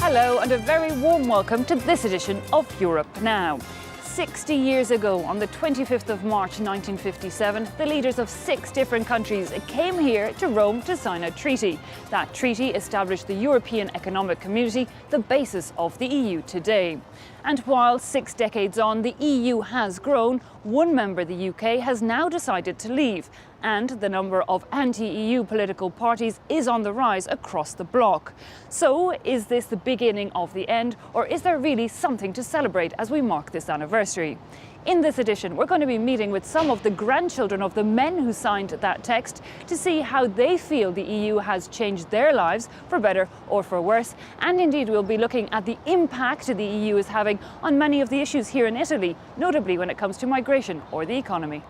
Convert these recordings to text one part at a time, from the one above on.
Hello and a very warm welcome to this edition of Europe Now. 60 years ago, on the 25th of March 1957, the leaders of 6 different countries came here to Rome to sign a treaty. That treaty established the European Economic Community, the basis of the EU today. And while 6 decades on, the EU has grown, one member, the UK, has now decided to leave. And the number of anti-EU political parties is on the rise across the bloc. So, is this the beginning of the end, or is there really something to celebrate as we mark this anniversary? In this edition, we're going to be meeting with some of the grandchildren of the men who signed that text to see how they feel the EU has changed their lives, for better or for worse. And indeed, we'll be looking at the impact the EU is having on many of the issues here in Italy, notably when it comes to migration or the economy.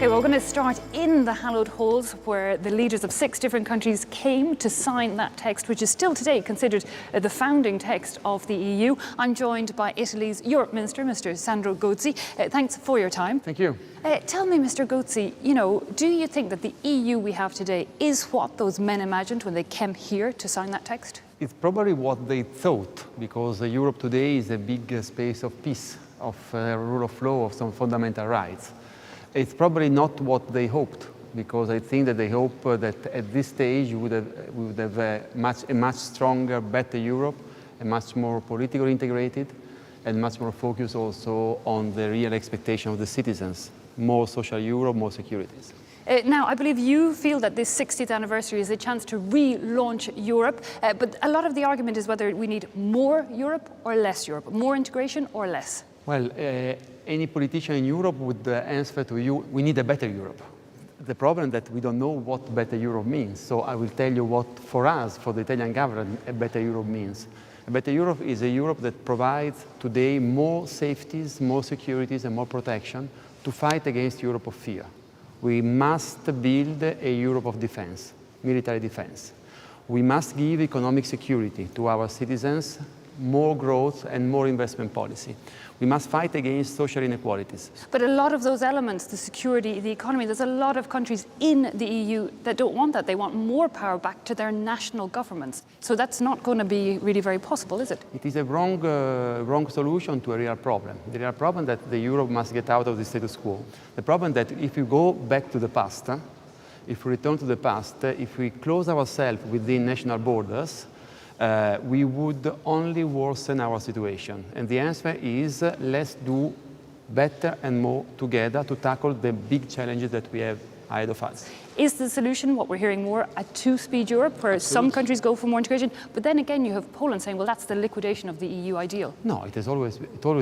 Okay, we're going to start in the hallowed halls where the leaders of 6 different countries came to sign that text, which is still today considered the founding text of the EU. I'm joined by Italy's Europe Minister, Mr. Sandro Godse. Thanks for your time. Thank you. Tell me, Mr. Godse, do you think that the EU we have today is what those men imagined when they came here to sign that text? It's probably what they thought, because Europe today is a big space of peace, of rule of law, of some fundamental rights. It's probably not what they hoped, because I think that they hope that at this stage we would have a much stronger, better Europe, a much more politically integrated, and much more focused also on the real expectation of the citizens. More social Europe, more securities. Now, I believe you feel that this 60th anniversary is a chance to relaunch Europe, but a lot of the argument is whether we need more Europe or less Europe, more integration or less. Well, any politician in Europe would answer to you, we need a better Europe. The problem is that we don't know what better Europe means. So I will tell you what, for us, for the Italian government, a better Europe means. A better Europe is a Europe that provides today more safeties, more securities, and more protection to fight against Europe of fear. We must build a Europe of defense, military defense. We must give economic security to our citizens, more growth and more investment policy. We must fight against social inequalities. But a lot of those elements, the security, the economy, there's a lot of countries in the EU that don't want that. They want more power back to their national governments. So that's not going to be really very possible, is it? It is a wrong solution to a real problem. The real problem that the Europe must get out of the status quo. The problem that if you go back to the past, if we return to the past, if we close ourselves within national borders, we would only worsen our situation. And the answer is let's do better and more together to tackle the big challenges that we have ahead of us. Is the solution, what we're hearing more, a two-speed Europe where some countries go for more integration, but then again you have Poland saying, well, that's the liquidation of the EU ideal? No, it has always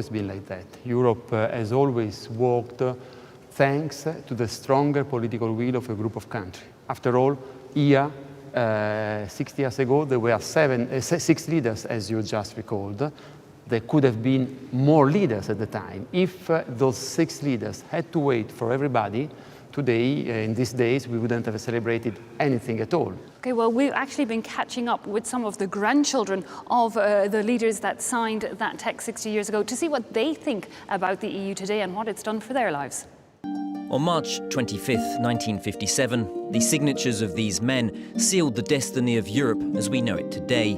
been like that. Europe has always worked thanks to the stronger political will of a group of countries. After all, here, 60 years ago, there were 6 leaders, as you just recalled. There could have been more leaders at the time. If those 6 leaders had to wait for everybody, today, in these days, we wouldn't have celebrated anything at all. Okay, well, we've actually been catching up with some of the grandchildren of the leaders that signed that text 60 years ago to see what they think about the EU today and what it's done for their lives. On March 25th, 1957, the signatures of these men sealed the destiny of Europe as we know it today.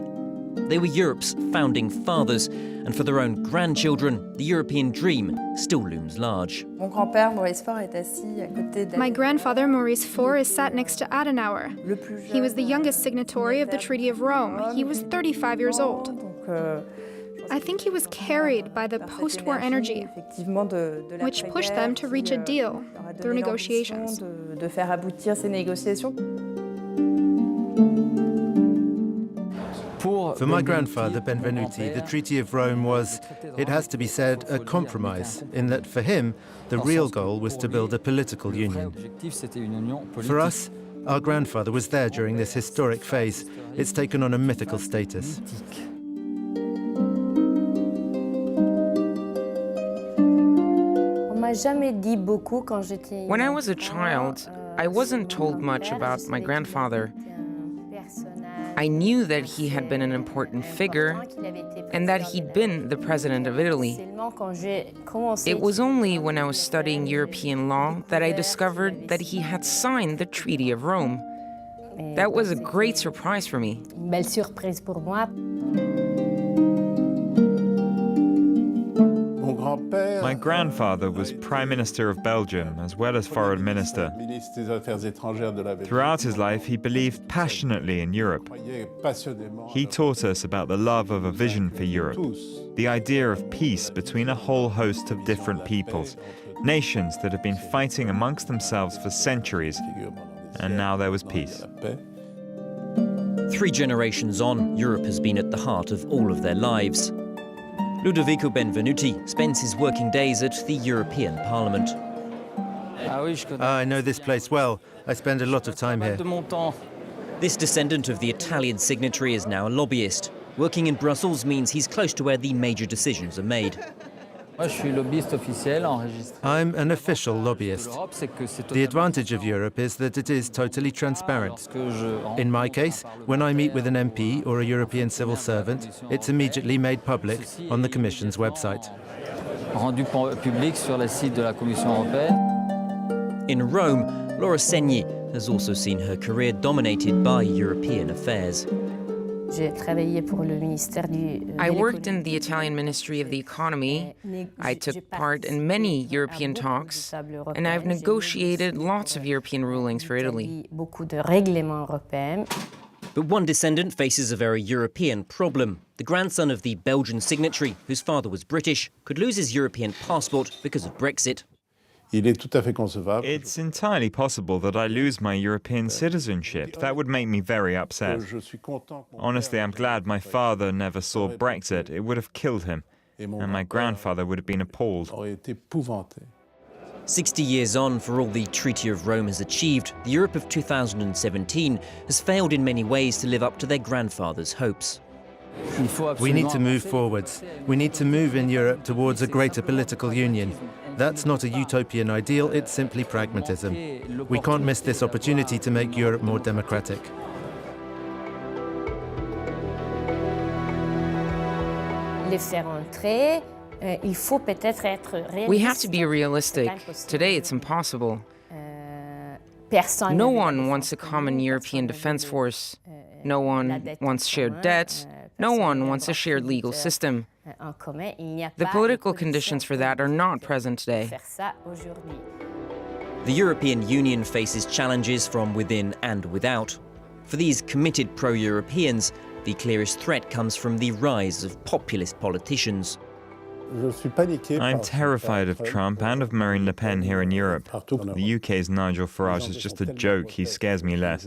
They were Europe's founding fathers, and for their own grandchildren, the European dream still looms large. My grandfather, Maurice IV, is sat next to Adenauer. He was the youngest signatory of the Treaty of Rome. He was 35 years old. I think he was carried by the post-war energy, which pushed them to reach a deal through negotiations. For my grandfather, Benvenuti, the Treaty of Rome was, it has to be said, a compromise, in that for him, the real goal was to build a political union. For us, our grandfather was there during this historic phase. It's taken on a mythical status. When I was a child, I wasn't told much about my grandfather. I knew that he had been an important figure and that he'd been the president of Italy. It was only when I was studying European law that I discovered that he had signed the Treaty of Rome. That was a great surprise for me. My grandfather was Prime Minister of Belgium as well as Foreign Minister. Throughout his life, he believed passionately in Europe. He taught us about the love of a vision for Europe, the idea of peace between a whole host of different peoples, nations that have been fighting amongst themselves for centuries, and now there was peace. 3 generations on, Europe has been at the heart of all of their lives. Ludovico Benvenuti spends his working days at the European Parliament. I know this place well. I spend a lot of time here. This descendant of the Italian signatory is now a lobbyist. Working in Brussels means he's close to where the major decisions are made. I'm an official lobbyist. The advantage of Europe is that it is totally transparent. In my case, when I meet with an MP or a European civil servant, it's immediately made public on the Commission's website. In Rome, Laura Segni has also seen her career dominated by European affairs. I worked in the Italian Ministry of the Economy. I took part in many European talks, and I've negotiated lots of European rulings for Italy. But one descendant faces a very European problem. The grandson of the Belgian signatory, whose father was British, could lose his European passport because of Brexit. It's entirely possible that I lose my European citizenship. That would make me very upset. Honestly, I'm glad my father never saw Brexit. It would have killed him, and my grandfather would have been appalled. 60 years on, for all the Treaty of Rome has achieved, the Europe of 2017 has failed in many ways to live up to their grandfather's hopes. We need to move forwards. We need to move in Europe towards a greater political union. That's not a utopian ideal, it's simply pragmatism. We can't miss this opportunity to make Europe more democratic. We have to be realistic. Today it's impossible. No one wants a common European defense force. No one wants shared debt. No one wants a shared legal system. The political conditions for that are not present today. The European Union faces challenges from within and without. For these committed pro-Europeans, the clearest threat comes from the rise of populist politicians. I'm terrified of Trump and of Marine Le Pen here in Europe. The UK's Nigel Farage is just a joke. He scares me less.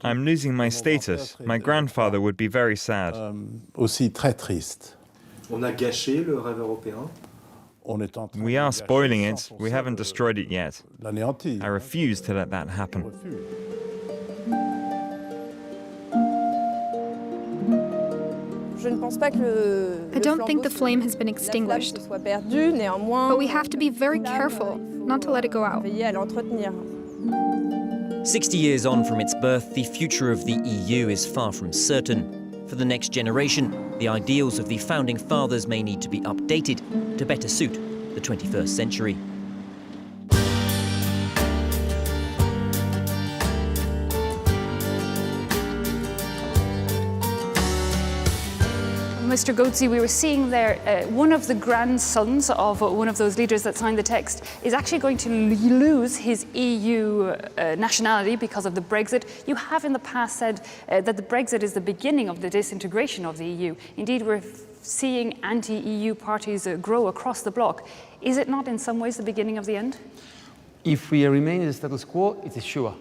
I'm losing my status. My grandfather would be very sad. We are spoiling it. We haven't destroyed it yet. I refuse to let that happen. I don't think the flame has been extinguished, but we have to be very careful not to let it go out. 60 years on from its birth, the future of the EU is far from certain. For the next generation, the ideals of the founding fathers may need to be updated to better suit the 21st century. Mr. Godse, we were seeing there one of the grandsons of one of those leaders that signed the text is actually going to lose his EU nationality because of the Brexit. You have in the past said that the Brexit is the beginning of the disintegration of the EU. Indeed, we're seeing anti-EU parties grow across the bloc. Is it not in some ways the beginning of the end? If we remain in the status quo, it is sure.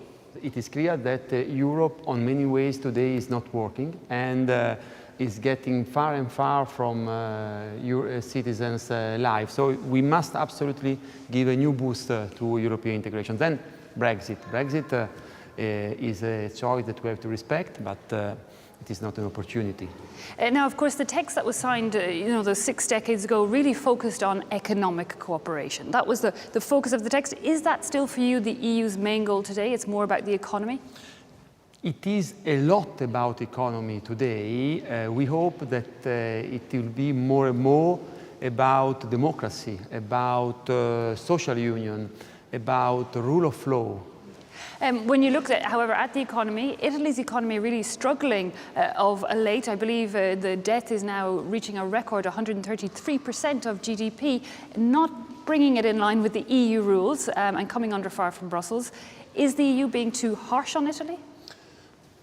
It is clear that Europe, on many ways today, is not working and is getting far and far from your citizens' lives. So we must absolutely give a new boost to European integration. Then Brexit. Brexit is a choice that we have to respect, but It is not an opportunity. Now, of course, the text that was signed, those 6 decades ago, really focused on economic cooperation. That was the focus of the text. Is that still for you the EU's main goal today? It's more about the economy? It is a lot about economy today. We hope that it will be more and more about democracy, about social union, about rule of law. When you look, however, at the economy, Italy's economy really struggling of late. I believe the debt is now reaching a record 133% of GDP, not bringing it in line with the EU rules and coming under fire from Brussels. Is the EU being too harsh on Italy?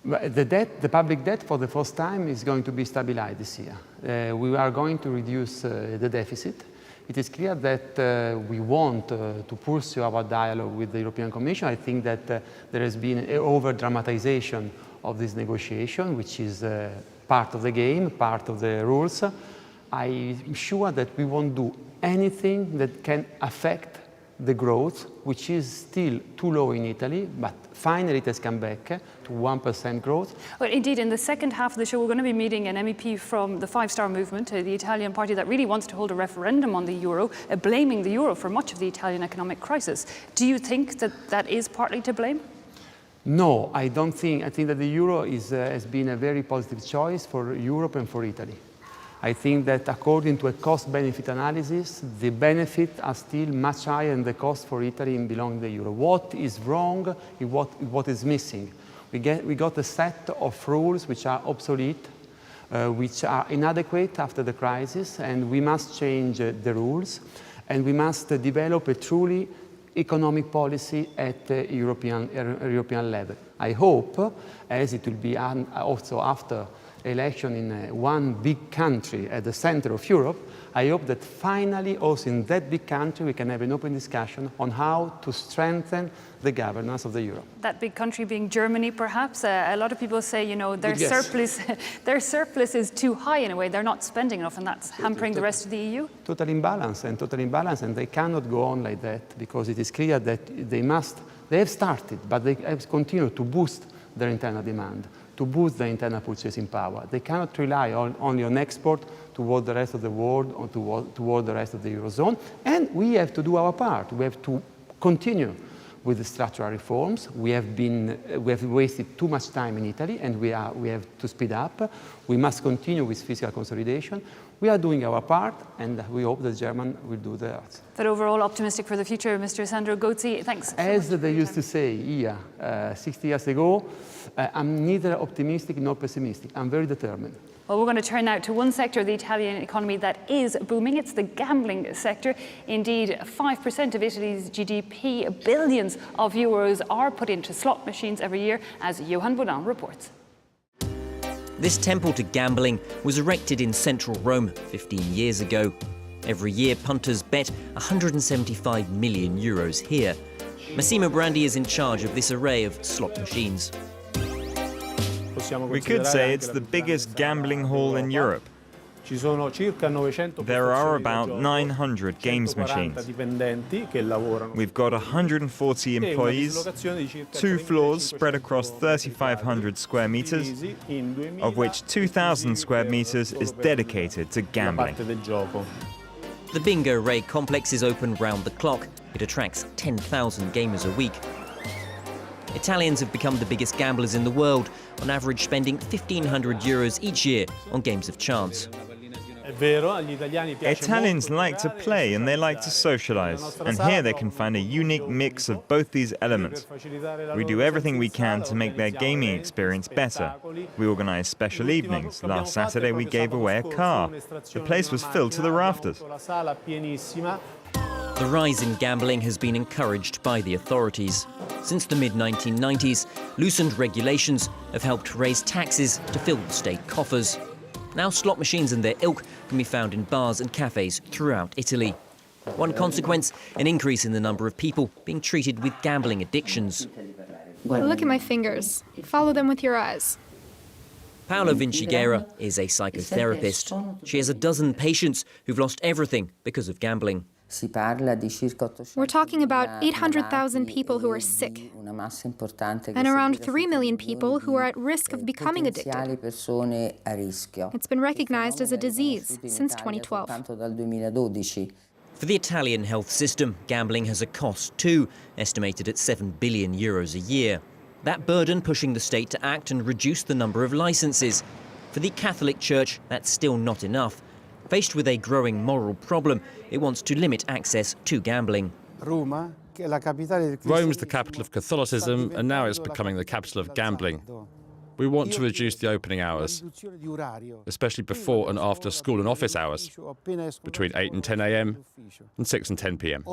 The public debt for the first time is going to be stabilized this year. We are going to reduce the deficit. It is clear that we want to pursue our dialogue with the European Commission. I think that there has been an over-dramatization of this negotiation, which is part of the game, part of the rules. I'm sure that we won't do anything that can affect the growth, which is still too low in Italy, but finally it has come back to 1% growth. Well, indeed, in the second half of the show, we're going to be meeting an MEP from the Five Star Movement, the Italian party that really wants to hold a referendum on the euro, blaming the euro for much of the Italian economic crisis. Do you think that that is partly to blame? No, I don't think. I think that the euro has been a very positive choice for Europe and for Italy. I think that according to a cost-benefit analysis, the benefits are still much higher than the cost for Italy in belonging to the euro. What is wrong is what is missing. We got a set of rules which are obsolete, which are inadequate after the crisis, and we must change the rules, and we must develop a truly economic policy at the European level. I hope, as it will be also after election in one big country at the center of Europe, I hope that finally also in that big country we can have an open discussion on how to strengthen the governance of the euro. That big country being Germany, perhaps. A lot of people say, their surplus is too high in a way. They're not spending enough, and that's hampering the rest of the EU. Total imbalance, and they cannot go on like that, because it is clear that they have started, but they have continued to boost their internal demand, to boost their internal purchasing power. They cannot rely only on export toward the rest of the world or toward the rest of the Eurozone. And we have to do our part. We have to continue with the structural reforms. We have wasted too much time in Italy, and we have to speed up. We must continue with fiscal consolidation. We are doing our part, and we hope the Germans will do theirs. But overall, optimistic for the future, Mr. Sandro Godse. Thanks. As they used to say here 60 years ago, I'm neither optimistic nor pessimistic. I'm very determined. Well, we're going to turn now to one sector of the Italian economy that is booming. It's the gambling sector. Indeed, 5% of Italy's GDP, billions of euros, are put into slot machines every year, as Johan Bodin reports. This temple to gambling was erected in central Rome 15 years ago. Every year, punters bet 175 million euros here. Massimo Brandi is in charge of this array of slot machines. We could say it's the biggest gambling hall in Europe. There are about 900 games machines. We've got 140 employees, 2 floors spread across 3,500 square meters, of which 2,000 square meters is dedicated to gambling. The Bingo Ray complex is open round the clock. It attracts 10,000 gamers a week. Italians have become the biggest gamblers in the world, on average spending 1,500 euros each year on games of chance. Italians like to play and they like to socialize, and here they can find a unique mix of both these elements. We do everything we can to make their gaming experience better. We organize special evenings. Last Saturday we gave away a car. The place was filled to the rafters. The rise in gambling has been encouraged by the authorities. Since the mid-1990s, loosened regulations have helped raise taxes to fill the state coffers. Now slot machines and their ilk can be found in bars and cafes throughout Italy. One consequence, an increase in the number of people being treated with gambling addictions. Look at my fingers. Follow them with your eyes. Paola Vinciguerra is a psychotherapist. She has a dozen patients who've lost everything because of gambling. We're talking about 800,000 people who are sick, and around 3 million people who are at risk of becoming addicted. It's been recognized as a disease since 2012. For the Italian health system, gambling has a cost too, estimated at €7 billion a year. That burden pushing the state to act and reduce the number of licenses. For the Catholic Church, that's still not enough. Faced with a growing moral problem, it wants to limit access to gambling. Rome's the capital of Catholicism, and now it's becoming the capital of gambling. We want to reduce the opening hours, especially before and after school and office hours, between 8 and 10 a.m. and 6 and 10 p.m.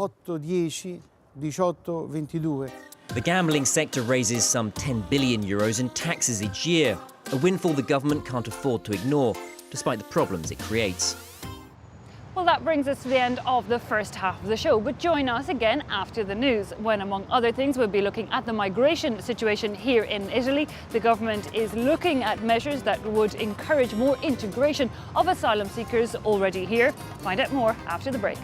The gambling sector raises some €10 billion in taxes each year, a windfall the government can't afford to ignore, despite the problems it creates. Well, that brings us to the end of the first half of the show, but join us again after the news, when, among other things, we'll be looking at the migration situation here in Italy. The government is looking at measures that would encourage more integration of asylum seekers already here. Find out more after the break.